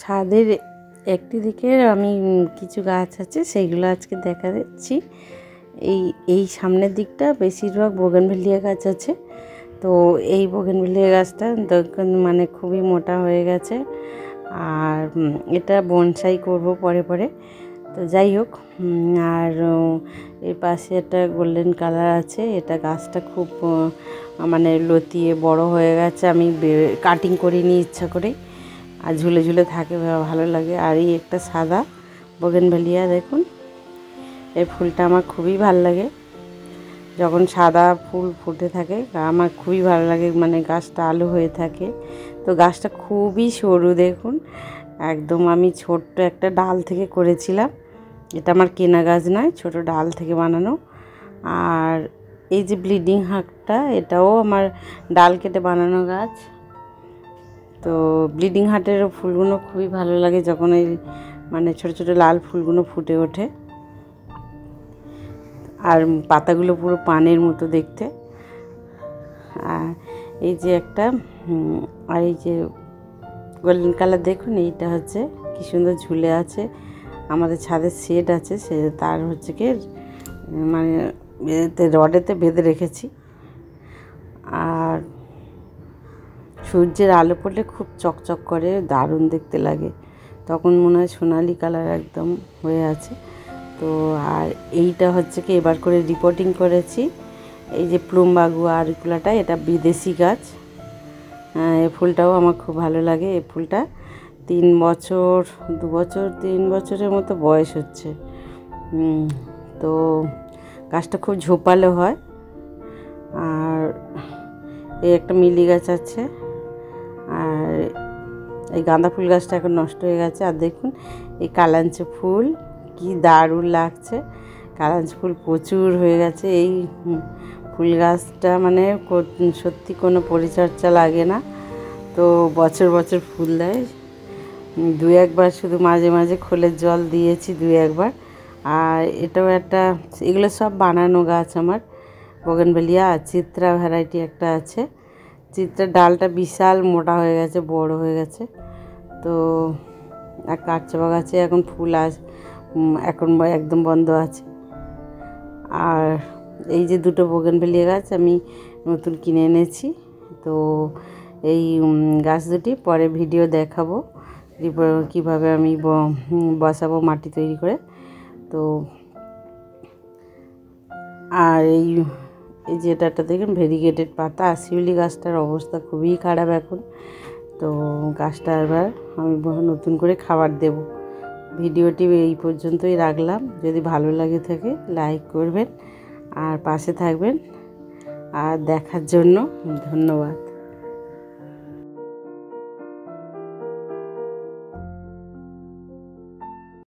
ছাদের একটি দিকে আমি কিছু গাছ আছে সেইগুলো আজকে দেখা যাচ্ছি। এই সামনের দিকটা বেশিরভাগ বোগেনভেলিয়া গাছ আছে। তো এই বোগেনভেলিয়া গাছটা মানে খুবই মোটা হয়ে গেছে, আর এটা বনসাই করব পরে পরে। তো যাই হোক, আর এর পাশে একটা গোল্ডেন কালার আছে, এটা গাছটা খুব মানে লতিয়ে বড় হয়ে গেছে। আমি কাটিং করিনি ইচ্ছা করে, আর ঝুলে ঝুলে থাকে, ভালো লাগে। আর এই একটা সাদা বোগেনভেলিয়া, দেখুন এই ফুলটা আমার খুবই ভালো লাগে। যখন সাদা ফুল ফুটে থাকে আমার খুবই ভালো লাগে, মানে গাছটা আলো হয়ে থাকে। তো গাছটা খুবই সরু, দেখুন একদম আমি ছোট্ট একটা ডাল থেকে করেছিলাম। এটা আমার কেনা গাছ নয়, ছোট ডাল থেকে বানানো। আর এই যে ব্লিডিং হার্টটা, এটাও আমার ডাল কেটে বানানো গাছ। তো ব্লিডিং হার্টেরও ফুলগুলো খুবই ভালো লাগে যখন এই মানে ছোট ছোট লাল ফুলগুলো ফুটে ওঠে, আর পাতাগুলো পুরো পানের মতো দেখতে। আর এই যে একটা আর এই যে গোল্ডেন কালার, দেখুন এইটা হচ্ছে কি সুন্দর ঝুলে আছে। আমাদের ছাদের শেড আছে, সে তার হচ্ছে কি মানে রডেতে বেঁধে রেখেছি। আর সূর্যের আলো পড়লে খুব চকচক করে, দারুণ দেখতে লাগে। তখন মনে হয় সোনালি কালার একদম হয়ে আছে। তো আর এইটা হচ্ছে কি এবার করে রিপোর্টিং করেছি, এই যে প্লুমবাগুয়া আরিকুলাটা, এটা বিদেশি গাছ। এই ফুলটাও আমার খুব ভালো লাগে। এই ফুলটা 3 বছর 2 বছর 3 বছরের মতো বয়স হচ্ছে। তো গাছটা খুব ঝোপালো হয়। আর এই একটা মিলি গাছ আছে, আর এই গাঁদা ফুল গাছটা এখন নষ্ট হয়ে গেছে। আর দেখুন এই কালাঞ্চো ফুল কি দারুণ লাগছে, কালাঞ্চো ফুল প্রচুর হয়ে গেছে। এই ফুল গাছটা মানে সত্যি কোনো পরিচর্যা লাগে না, তো বছর বছর ফুল দেয়। 2-1 শুধু মাঝে মাঝে খোলের জল দিয়েছি 2-1। আর এটাও একটা, এগুলো সব বানানো গাছ আমার বোগেনভেলিয়া। আর চিত্রা ভ্যারাইটি একটা আছে, চিত্রার ডালটা বিশাল মোটা হয়ে গেছে, বড় হয়ে গেছে। তো এক কাঠচোপা গাছে এখন ফুল এখন একদম বন্ধ আছে। আর এই যে 2টো বোগেনভেলিয়া গাছ আমি নতুন কিনে এনেছি। তো এই গাছ দুটি পরে ভিডিও দেখাবো কীভাবে আমি বসাবো মাটি তৈরি করে। তো আর এই যেটা দেখুন ভেরিগেটেড পাতা, আর শিউলি গাছটার অবস্থা খুবই খারাপ এখন। তো গাছটা এবার আমি নতুন করে খাবার দেব। ভিডিওটি এই পর্যন্তই রাখলাম। যদি ভালো লাগে থাকে লাইক করবেন আর পাশে থাকবেন। আর দেখার জন্য ধন্যবাদ।